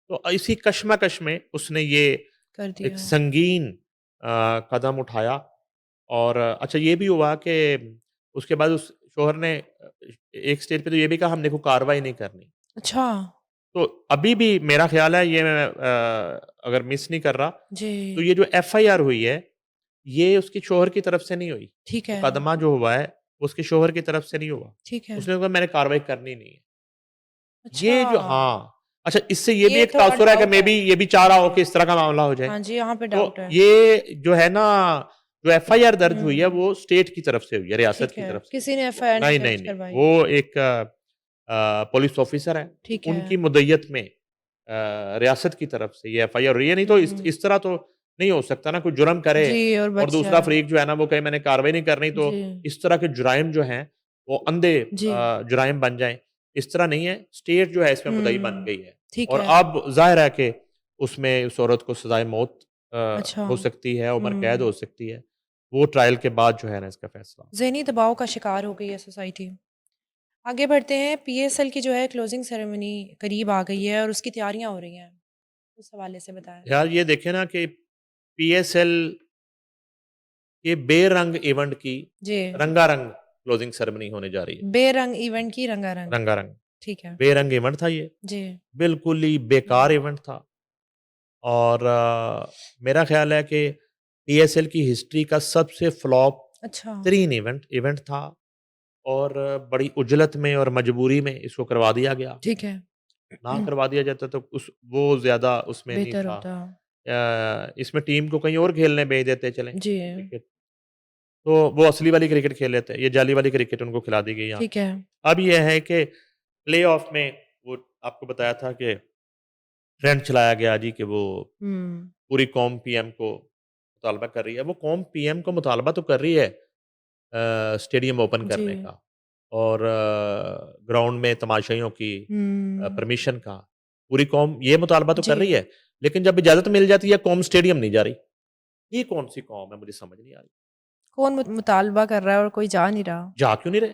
तो इसी कशमकश में उसने ये कर एक दिया। संगीन कदम उठाया। और अच्छा ये भी हुआ कि उसके बाद उस शौहर ने एक स्टेज पे तो ये भी कहा हमने कोई कार्रवाई नहीं करनी। अच्छा, तो अभी भी मेरा ख़्याल है ये मैं अगर मिस नहीं कर रहा, तो जी, ये जो एफआईआर हुई है, ये उसके शौहर की तरफ से नहीं हुई। ठीक है, मुकदमा जो हुआ है, वो उसके शौहर की तरफ से नहीं हुआ। ठीक है। उसने कहा मैंने कार्रवाई करनी नहीं है। अच्छा, ये जो हाँ, अच्छा इससे ये भी ये एक थोड़ा तासुर है कि डाउट मे है। बी ये भी चाह रहा हो जी, कि इस तरह का मामला हो जाए। हाँ जी, यहाँ पे तो डाउट है। ये जो है ना, जो एफआईआर दर्ज हुई है हुँ, वो स्टेट की तरफ से हुई है, रियासत ठीक की है। तरफ से किसी नहीं। ने वो एफआईआर नहीं नहीं, नहीं, दर्ज नहीं, करवाई। वो एक पुलिस ऑफिसर है, ठीक है। उनकी मुद्दय्यत में रियासत की तरफ से ये एफआईआर हुई है, नहीं तो हुँ, इस तरह तो नहीं हो सकता ना, कोई जुर्म करे जी और और बच दूसरा जाए। फरीक जो है ना वो कहे मैंने कार्रवाई नहीं करनी, तो जी, इस तरह के जुराइम जो हैं वो अंधे जी। जुराइम बन जाएँ। इस तरह नहीं है, स्टेट जो है इसमें मुद्दई बन हुँ, गई है ठीक और है। अब ज़ाहिर है कि उसमें उस औरत को सज़ाए मौत अच्छा, हो सकती है, उम्र कैद हुँ। हो सकती है। वो ट्रायल के बाद जो है ना इसका फैसला। ज़हनी दबाव का शिकार हो गई है सोसाइटी। आगे बढ़ते हैं, पीएसएल की जो है क्लोजिंग सेरेमनी करीब आ गई है और उसकी तैयारियाँ हो रही हैं। उस हवाले से बताएँ। यार ये देखें ना कि पीएसएल के बेरंग इवेंट की जी, रंगारंग क्लोजिंग सेरेमनी होने जा रही है। बेरंग इवेंट की रंगारंग। रंगारंग, ठीक है। बेरंग इवेंट था ये, जी, बिल्कुल ही बेकार हुँ। इवेंट था। और मेरा ख़्याल है कि पीएसएल की हिस्ट्री का सबसे फ्लॉप अच्छा, तरीन इवेंट था और बड़ी उजलत में और मजबूरी में इसको करवा दिया गया। ठीक है। ना करवा दिया जाता तो उस वो ज़्यादा उसमें नहीं बेहतर था। होता। इसमें टीम को कहीं और खेलने भेज देते चलें जी, क्रिकेट। तो वो असली वाली क्रिकेट खेल लेते हैं, ये जाली वाली क्रिकेट उनको खिला दी गई यहाँ ठीक पे। है। अब ये है कि प्लेऑफ में वो आपको बताया था कि ट्रेंड चलाया गया जी कि वो हुँ। पूरी कौम पीएम को मुतालबा कर रही है। वो कौम पीएम को मुतालबा तो कर रही है स्टेडियम ओपन जी। करने का और ग्राउंड में तमाशाइयों की हुँ। परमिशन का। पूरी कौम ये मुतालबा तो कर रही जी। है, लेकिन जब इजाज़त मिल जाती है कौम स्टेडियम नहीं जा रही। ये कौन-सी कौम है मुझे समझ नहीं आ रही। कौन मुतालबा कर रहा है और कोई जा नहीं रहा? जा क्यों नहीं रहे?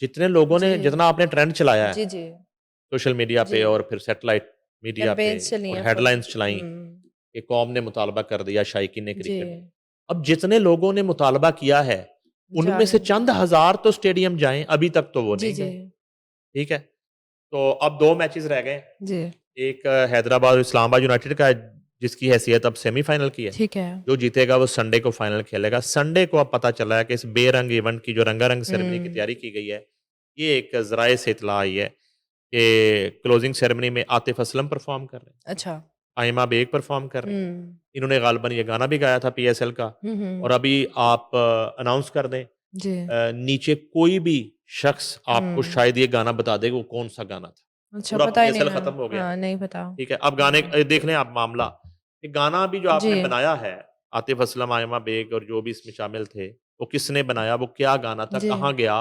जितने लोगों जी। ने जितना आपने ट्रेंड चलाया है जी, जी। सोशल मीडिया जी। पे और फिर सैटेलाइट मीडिया पे कैम्पेन्स चली और हैं फुल। हेडलाइन्स चलाई हुँ। कि कौम ने मुतालबा कर दिया शायकीन जी। क्रिकेट। अब जितने लोगों ने मुतालबा किया है, जा उनमें रहे से हैं। चंद हज़ार तो स्टेडियम जाएँ, अभी तक तो वो जी, नहीं जी। गए, ठीक है? तो अब 2 मैचेज़ रह गए। जी। एक हैदराबाद और इस्लामाबाद यूनाइटेड का है, जिसकी हैसियत अब सेमीफ़ाइनल की है। ठीक है। जो जीतेगा वो संडे को फाइनल खेलेगा। संडे को अब पता चला है कि इस बेरंग इवेंट की जो रंगारंग सेरेमनी की हुँ। तैयारी की गई है, ये एक ज़राए से इत्तला आई है कि क्लोजिंग सेरेमनी में आतिफ़ असलम परफ़ॉर्म कर रहे हैं, अच्छा। आइमा बेग परफ़ॉर्म कर रही हैं। हुँ। इन्होंने ग़ालिबन ये गाना भी गाया था पीएसएल का। हुँ, और हुँ। अभी आप अनाउंस कर दें, जी। नीचे कोई भी शख़्स आपको हुँ। शायद ये गाना बता देगा वो कौन-सा गाना था। अच्छा, पूरा पता ही नहीं पीएसएल है। ख़त्म हो गया। हाँ, नहीं पता। ठीक है, अब गाने हुँ। देख लें आप मामला, ये गाना भी जो जी। आपने बनाया है, आतिफ़ असलम, आइमा बेग और जो भी इसमें शामिल थे, वो किसने बनाया, वो क्या गाना था, जी। कहाँ गया?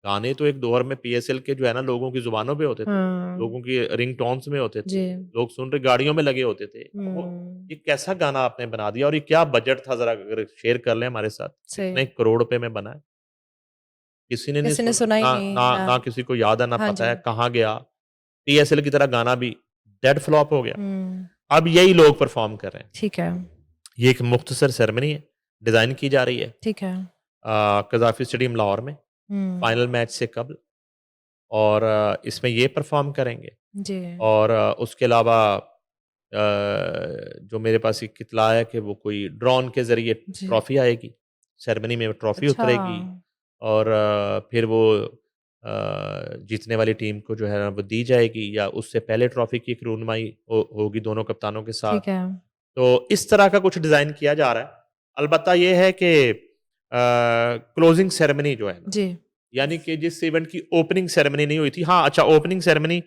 गाने तो एक दौर में पीएसएल के जो है ना लोगों की ज़ुबानों पे होते थे, हाँ। लोगों की रिंगटोन्स में होते थे, जी। लोग सुन रहे गाड़ियों में लगे होते थे। अब वो हुँ। ये कैसा गाना आपने बना दिया और ये क्या बजट था ज़रा अगर शेयर कर लें हमारे साथ? सही। कितने करोड़ रुपए में बना है? किसी ने नहीं किसी ने सुना, सुना ही ना नहीं। ना हाँ। ना किसी को याद है, ना हाँ पता जी। है, कहाँ गया? पीएसएल की तरह गाना भी डेड फ्लॉप हो गया। हुँ। अब यही लोग परफ़ॉर्म कर रहे हैं। ठीक है। ये एक मुख्तसर सेरेमनी है, डिज़ाइन की जा रही है ठीक है। कज़ाफ़ी स्टेडियम लाहौर में, हुँ। फाइनल मैच से कबल। और इसमें ये परफ़ॉर्म करेंगे जी। और उसके अलावा जो मेरे पास एक इत्तला है कि वो कोई ड्रोन के ज़रिए जी। ट्रॉफ़ी आएगी, सेरेमनी में ट्रॉफ़ी अच्छा। उतरेगी और फिर वो जीतने वाली टीम को जो है ना वो दी जाएगी या उससे पहले ट्रॉफ़ी की एक रूनुमाई होगी दोनों कप्तानों के साथ। ठीक है। तो इस तरह का कुछ डिज़ाइन किया जा रहा है। अलबत्ता ये है कि क्लोज़िंग सेरेमनी जो है ना, जी। यानी कि जिस इवेंट की ओपनिंग सेरेमनी नहीं हुई थी, हाँ, अच्छा ओपनिंग सेरेमनी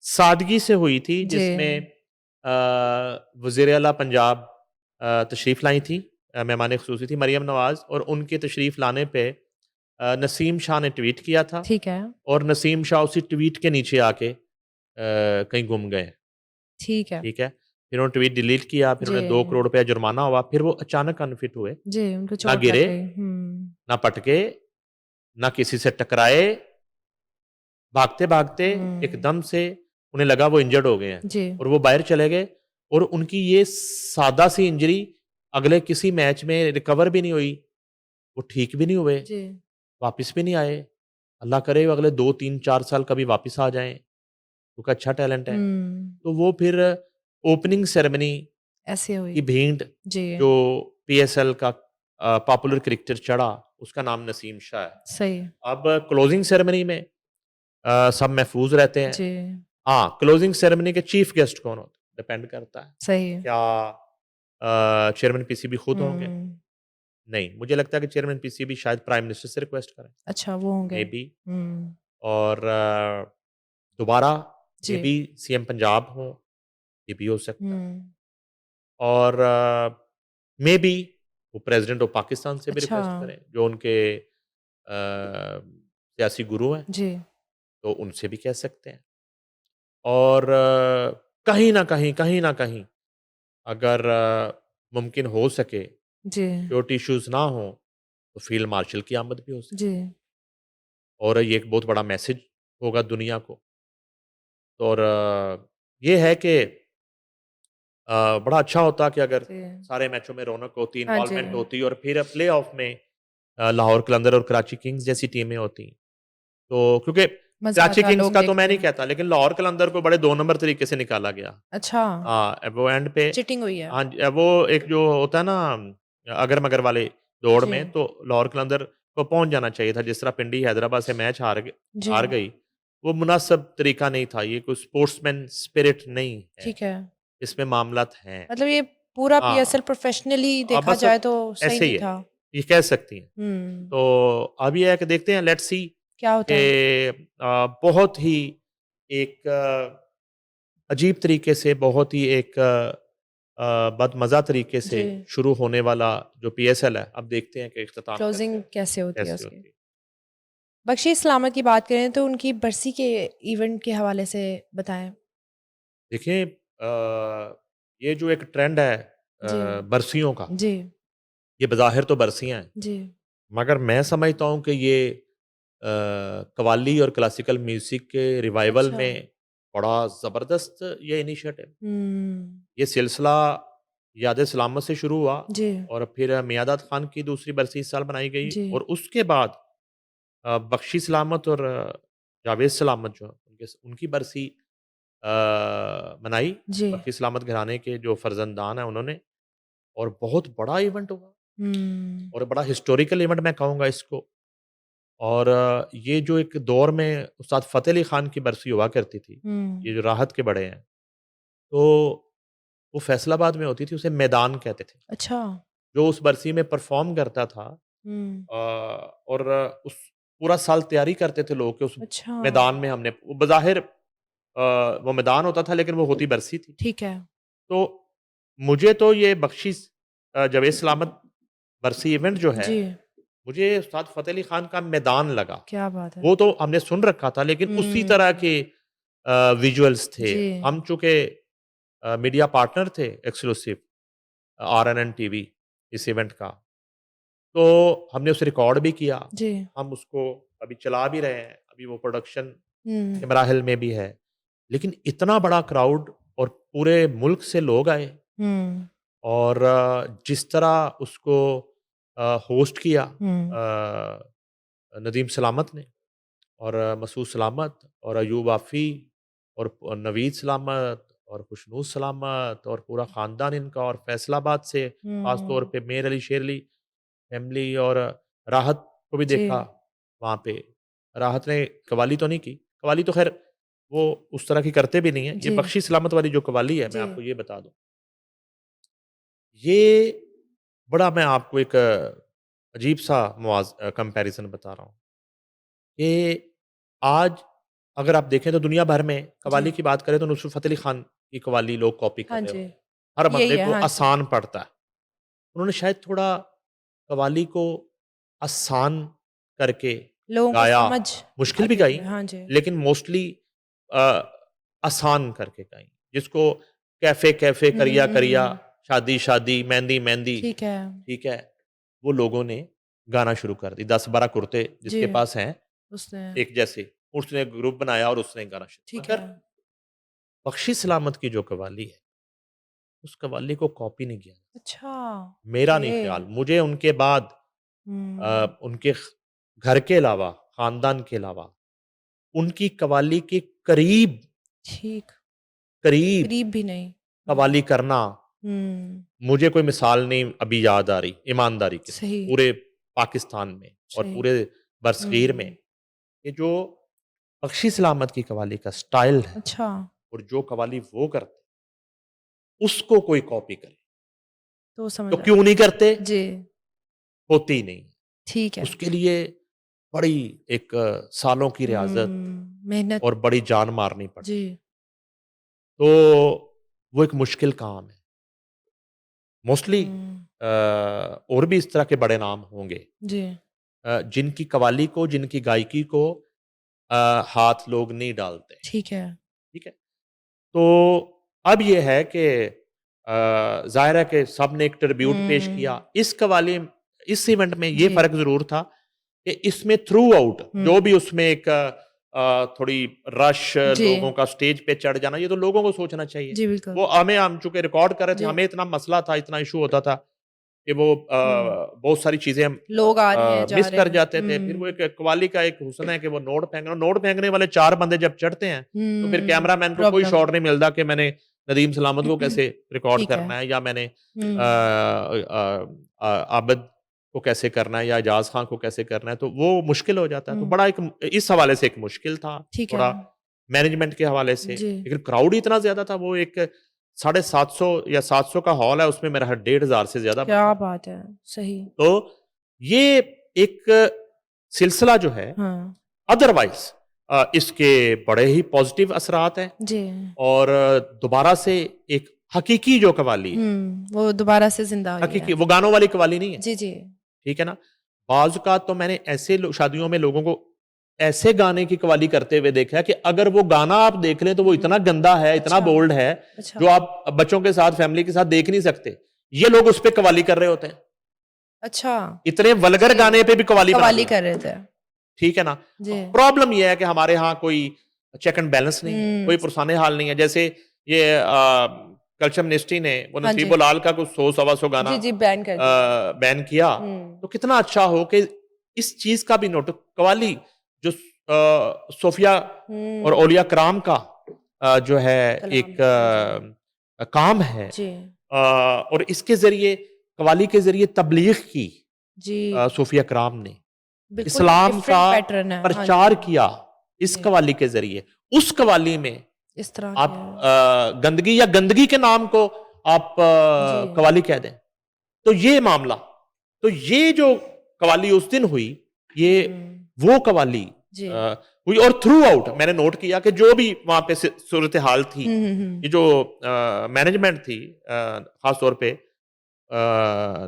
सादगी से हुई थी जी। जिसमें वज़ीर आला पंजाब तशरीफ़ लाई थी, मेहमान ख़ुसूसी थी मरियम नवाज़ और उनके तशरीफ़ लाने पे नसीम शाह ने ट्वीट किया था ठीक है। और नसीम शाह उसी ट्वीट के नीचे आके कहीं गुम गए, ठीक है। ठीक है? फिर उन्होंने ट्वीट डिलीट किया, फिर जी। उन्हें 2 करोड़ रुपया जुर्माना हुआ, फिर वो अचानक अनफिट हुए, जी, उनको ना चोट लग गिरे, गई। हुँ। ना पटके, ना किसी से टकराए, भागते-भागते एकदम से उन्हें लगा वो इंजर्ड हो गए हैं जी। और वो बाहर चले गए और उनकी ये सादा सी इंजरी अगले किसी मैच में रिकवर भी नहीं हुई, वो ठीक भी नहीं हुए, जी। वापस भी नहीं आए। अल्लाह करे वो अगले 2, 3, 4 साल कभी वापस आ जाएँ, क्योंकि अच्छा टैलेंट है। हुँ, तो वो फिर ओपनिंग सेरेमनी ऐसे हुई। की भेंट जी, जो पीएसएल का पॉपुलर क्रिकेटर चढ़ा, उसका नाम नसीम शाह है। सही। अब क्लोजिंग सेरेमनी में सब महफूज़ रहते हैं। जी, हाँ, क्लोजिंग सेरेमनी के चीफ गेस्ट कौन होते हैं, डिपेंड करता है। सही। क्या चेयरमैन पीसीबी खुद होंगे? हुँ, नहीं, मुझे लगता है कि चेयरमैन पीसीबी शायद प्राइम मिनिस्टर से रिक्वेस्ट करें, अच्छा वो होंगे। मेबी। हुँ, और दोबारा जी। मेबी सीएम पंजाब हों, ये भी हो सकता है। हुँ, और मेबी वो प्रेसिडेंट ऑफ पाकिस्तान से भी अच्छा, रिक्वेस्ट करें, जो उनके सियासी गुरु हैं, जी, तो उनसे भी कह सकते हैं। और कहीं न कहीं अगर मुमकिन हो सके, जी, सिक्योरिटी इश्यूज़ ना हों, तो फील्ड मार्शल की आमद भी हो सकती जी, और ये एक बहुत बड़ा मैसेज होगा दुनिया को। और ये है कि बड़ा अच्छा होता कि अगर जी। सारे मैचों में रौनक होती, हाँ जी, इन्वॉल्वमेंट होती और फिर प्लेऑफ में लाहौर कलंदर और कराची किंग्स जैसी टीमें होती। तो क्योंकि मज़ा कराची आता किंग्स लोग का तो मैं देखते नहीं हैं। कहता, लेकिन लाहौर कलंदर को बड़े 2 नंबर तरीके से निकाला गया। अच्छा, वो एंड पे चीटिंग हुई है। हाँ जी, वो एक जो होता है ना अगर-मगर वाले दौड़ जी, में, तो लाहौर कलंदर को पहुँच जाना चाहिए था, जिस तरह पिंडी हैदराबाद से मैच जी, हार गई, वो मुनासिब तरीका नहीं था, ये कोई स्पोर्ट्समैन स्पिरिट नहीं है, ठीक है। इसमें मामलात हैं। मतलब ये पूरा हाँ, पीएसएल प्रोफ़ेशनली देखा बस जाए तो सही ऐसे नहीं ही है, था। ये कह सकती हैं। हुँ, तो अब ये है कि देखते हैं, लेट्स सी क्या होता है? कि बहुत ही एक अजीब तरीके से, बहुत ही एक बदमज़ा तरीके से जी, शुरू होने वाला जो पीएसएल है, अब देखते हैं कि इख्तिताम क्लोज़िंग कैसे होती है कैसे उसकी? होती है। बख्शी इस्लामत की बात करें तो उनकी बरसी के इवेंट के हवाले से बताएँ? देखिए ये जो एक ट्रेंड है जी, बरसियों का, जी, ये बज़ाहिर तो बरसियाँ हैं, जी। मगर मैं समझता हूँ कि ये कव्वाली और क्लासिकल म्यूज़िक के रिवाइवल अच्छा। में बड़ा ज़बरदस्त ये इनिशिएटिव, हुँ, ये सिलसिला याद सलामत से शुरू हुआ जी, और फिर मियादाद खान की दूसरी बरसी इस साल मनाई गई जी, और उसके बाद बख्शी सलामत और जावेद सलामत जो हैं, उनकी बरसी मनाई। जी। बख्शी सलामत घराने के जो फर्जंदान हैं उन्होंने, और बहुत बड़ा इवेंट हुआ हुँ, और बड़ा हिस्टोरिकल इवेंट मैं कहूँगा इसको। और ये जो एक दौर में उस्ताद फ़तेह अली खान की बरसी हुआ करती थी, हुँ। ये जो राहत के बड़े हैं, तो वो फैसलाबाद में होती थी, उसे मैदान कहते थे। अच्छा। जो उस बरसी में परफ़ॉर्म करता था हुँ, और उस पूरा साल तैयारी करते थे लोग कि उस अच्छा, मैदान में हमने वो बज़ाहिर वो मैदान होता था, लेकिन वो होती बरसी थी। ठीक है। तो मुझे तो ये बख्शीश जावेद सलामत बरसी इवेंट जो है, जी, मुझे उस्ताद फ़तेह अली खान का मैदान लगा। क्या बात है। वो तो हमने सुन रखा था, लेकिन उसी तरह हुँ, के विजुअल्स थे। जी, हम चूँकि मीडिया पार्टनर थे एक्सक्लूसिव आरएनएन टीवी इस इवेंट का, तो हमने उसे रिकॉर्ड भी किया। जी। हम उसको अभी चला भी रहे हैं, अभी वो प्रोडक्शन हुँ, के मराहिल में भी है। लेकिन इतना बड़ा क्राउड और पूरे मुल्क से लोग आए हुँ, और जिस तरह उसको होस्ट किया हुँ, नदीम सलामत ने और मसूद सलामत और अयूब आफ़ी और नवीद सलामत और खुशनूद सलामत और पूरा ख़ानदान इनका, और फैसलाबाद से ख़ास तौर हुँ, पे मेर अली शेर अली फैमिली और राहत को भी देखा जी, वहाँ पे। राहत ने कव्वाली तो नहीं की, कव्वाली तो ख़ैर वो उस तरह की करते भी नहीं है। ये जी, बख्शी सलामत वाली जो कव्वाली है, मैं जी, आपको ये बता दूँ, ये बड़ा मैं आपको एक अजीब-सा कंपैरिज़न बता रहा हूँ कि आज अगर आप देखें तो दुनिया भर में जी। कव्वाली की बात करें तो नुसरत फ़तेह अली खान की कव्वाली लोग कॉपी कर हाँ रहे जी, होंगे। हर यही बंदे है, को हाँ जी। आसान पड़ता है। उन्होंने शायद थोड़ा कव्वाली को आसान करके लोगों को गाया, समझ मुश्किल भी आती गाई, है। हाँ जी। लेकिन मोस्टली अ, आसान करके गाई। जिसको कैफ़े कैफ़े, हुँ, करिया करिया, हुँ, शादी शादी, मेहंदी मेहंदी, ठीक है। ठीक है? वो लोगों ने गाना शुरू कर दी। 10-12 कुर्ते जी, जिसके पास हैं उसने एक जैसे, उसने ग्रुप बनाया और उसने गाना शुरू ठीक है। मगर बख्शी सलामत की जो कव्वाली है, उस कव्वाली को कॉपी नहीं किया। अच्छा, मेरा नहीं ओके। ख्याल, मुझे उनके बाद हुँ, उनके घर के अलावा, खानदान के अलावा, उनकी कव्वाली के करीब ठीक, करीब करीब भी नहीं। कव्वाली करना, हुँ, मुझे कोई मिसाल नहीं अभी याद आ रही, ईमानदारी के साथ, सही, पूरे पाकिस्तान में और सही। पूरे बरसगीर में, हुँ, ये जो बख्शी सलामत की कव्वाली का स्टाइल है अच्छा, और जो कव्वाली वो करते, उसको कोई कॉपी करे, तो तो समझ आ क्यों नहीं करते? जी, होती ही नहीं। ठीक है। उसके लिए बड़ी एक सालों की रियाज़त मेहनत और बड़ी जान मारनी पड़ती। जी, तो वो एक मुश्किल काम है। मोस्टली हुँ, और भी इस तरह के बड़े नाम होंगे जी, जिनकी कव्वाली को, जिनकी गायकी को हाथ लोग नहीं डालते। ठीक है। ठीक है? तो अब ये है कि ज़ाहिर है कि सबने एक ट्रिब्यूट पेश किया। हुँ, इस इवेंट में ये जी, फ़र्क ज़रूर था कि इसमें थ्रू आउट हुँ, जो भी उसमें एक थोड़ी रश जी, लोगों का स्टेज पे चढ़ जाना, ये तो लोगों को सोचना चाहिए। जी, बिल्कुल। हम चूँकि रिकॉर्ड कर रहे थे, जी, हमें इतना मसला था, इतना इश्यू होता था कि वो हुँ, बहुत सारी चीज़ें हम लोग आ रहे हैं, जा मिस रहे कर हैं। जाते थे। फिर वो एक कव्वाली का एक हुस्न है कि वो नोट फेंकने वाले 4 बंदे जब चढ़ते हैं, तो फिर कैमरामैन को कोई प्रॉब्लम शॉट नहीं मिलता कि मैंने नदीम सलामत को कैसे रिकॉर्ड ठीक है। करना है या मैंने हुँ, आबिद को कैसे करना है या एजाज खान को कैसे करना है, तो वो मुश्किल हो जाता है। तो हुँ, बड़ा एक इस हवाले से एक मुश्किल था, ठीक है। थोड़ा मैनेजमेंट के हवाले से। जी, लेकिन क्राउड ही इतना ज़्यादा था, वो एक 750 या 700 का हॉल है, उसमें मेरा 1500 से ज़्यादा क्या बंदा। बात है! सही। तो ये एक सिलसिला जो है हाँ, अदरवाइज़ इसके बड़े ही पॉज़िटिव असरात हैं जी। और दोबारा से एक हकीकी जो कव्वाली है, वो दोबारा से ज़िंदा हुई है। हकीकी वो गानों वाली कव्वाली नहीं है, जी, जी। ठीक है ना? बाज़ औक़ात तो मैंने ऐसे लो शादियों में लोगों को ऐसे गाने की कव्वाली करते हुए देखा है कि अगर वो गाना आप देख लें तो वो हुँ, इतना गंदा है, इतना अच्छा, बोल्ड है, अच्छा, जो आप बच्चों के साथ, फैमिली के साथ देख नहीं सकते। ये लोग उस पे कव्वाली कर रहे होते हैं। अच्छा। इतने वल्गर जी, गाने पे भी कव्वाली बना दी कव्वाली जाती कर है। रहे थे। ठीक है ना? जी। अब प्रॉब्लम ये है कि हमारे यहाँ कोई चेक एंड बैलेंस नहीं है, हुँ, कोई पुरसाने हाल नहीं है। जैसे ये कल्चर मिनिस्ट्री ने वो हाँ जी। नसीबुल-लाल का कुछ 100 सवा 100 गाना जी, जी, बैन कर दिया। बैन किया, हुँ, तो कितना अच्छा हो कि इस चीज़ का भी नोट कव्वाली जो सूफिया और हुँ, औलिया कराम का जो है कलाम एक है, हाँ जी। काम है जी, और इसके ज़रिए कव्वाली के ज़रिए तबलीग की जी, सूफिया कराम ने। बिल्कुल इस्लाम का डिफरेंट पैटर्न है। हाँ जी, प्रचार किया इस जी, कव्वाली के ज़रिए। उस कव्वाली में इस तरह के आप गंदगी या गंदगी के नाम को आप जी, कव्वाली कह दें। तो ये मामला, तो ये जो कव्वाली उस दिन हुई, ये हुँ, वो कव्वाली जी। हुई और थ्रू आउट मैंने नोट किया कि जो भी वहाँ पे सूरत-ए-हाल थी, हुँ, हुँ, हुँ। ये जो मैनेजमेंट थी ख़ास तौर पे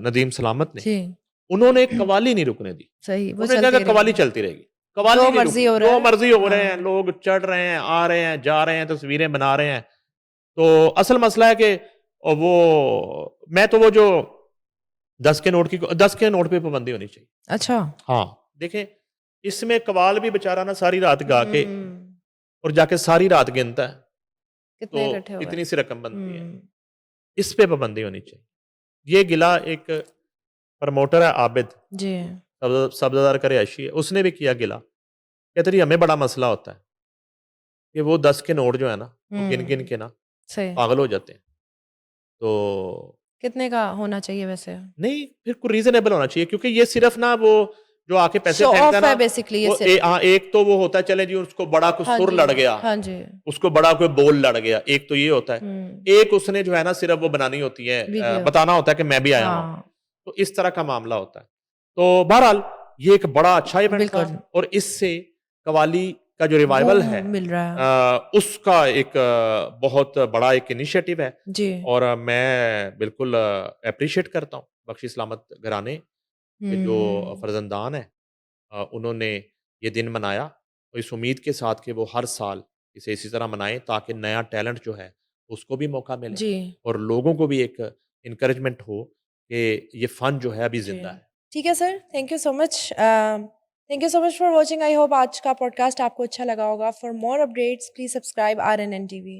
नदीम सलामत ने, जी, उन्होंने कव्वाली नहीं रुकने दी। सही, वो उन्होंने कहा चलती कि कव्वाली रहेगी। चलती रहेगी, कव्वाली जो नहीं मर्ज़ी रुकनी, हो रहा जो है मर्ज़ी हो रहे हैं, हाँ, लोग चढ़ रहे हैं, आ रहे हैं, जा रहे हैं, तस्वीरें बना रहे हैं। तो असल मसला है कि वो मैं तो वो जो 10 के नोट पे पाबंदी होनी चाहिए। अच्छा। हाँ, देखें इसमें कव्वाल भी बेचारा ना सारी रात गा के हुँ, और जाके सारी रात गिनता है, कितने तो इकट्ठे हुए? इतनी सी रकम बनती है। हुँ, इस पे पाबंदी होनी चाहिए। ये गिला एक प्रमोटर है आबिद, जी, सब्ज़ादार का रिहायशी है, उसने भी किया गिला। कहते जी हमें बड़ा मसला होता है कि वो 10 के नोट जो है ना, वो गिन-गिन हुँ, के ना सही। पागल हो जाते हैं। तो कितने का होना चाहिए वैसे? नहीं, फिर कोई रीज़नेबल होना चाहिए क्योंकि ये सिर्फ़ ना वो जो आके पैसे शो फेंकता है ऑफ ना, है बेसिकली ये वो सिर्फ़। हाँ, एक तो वो होता है चले जी उसको बड़ा कुछ हाँ सुर जी, लड़ गया, हाँ जी। उसको बड़ा कोई बोल लड़ गया, एक तो ये होता है। हुँ, एक उसने जो है ना सिर्फ़ वो बनानी होती है वीडियो, बताना होता है कि मैं भी आया हुआ हूँ। हाँ, तो इस तरह का मामला होता है। तो बहरहाल ये एक बड़ा अच्छा इवेंट था बिल्कुल, और इससे कव्वाली का जो रिवाइवल बूम है मिल रहा है। उसका एक बहुत बड़ा एक इनिशिएटिव है जी, और मैं बिल्कुल एप्रिशिएट करता हूँ बख्शी सलामत घराने के जो हुँ, फर्जंदान हैं उन्होंने ये दिन मनाया और इस उम्मीद के साथ कि वो हर साल इसे इसी तरह मनाएँ ताकि नया टैलेंट जो है उसको भी मौका मिले जी, और लोगों को भी एक एनकरेजमेंट हो कि ये फ़न जो है अभी जी। ज़िंदा है। ठीक है sir, thank you so much for watching. I hope आज का पॉडकास्ट आपको अच्छा लगा होगा। For more updates please subscribe RNN TV।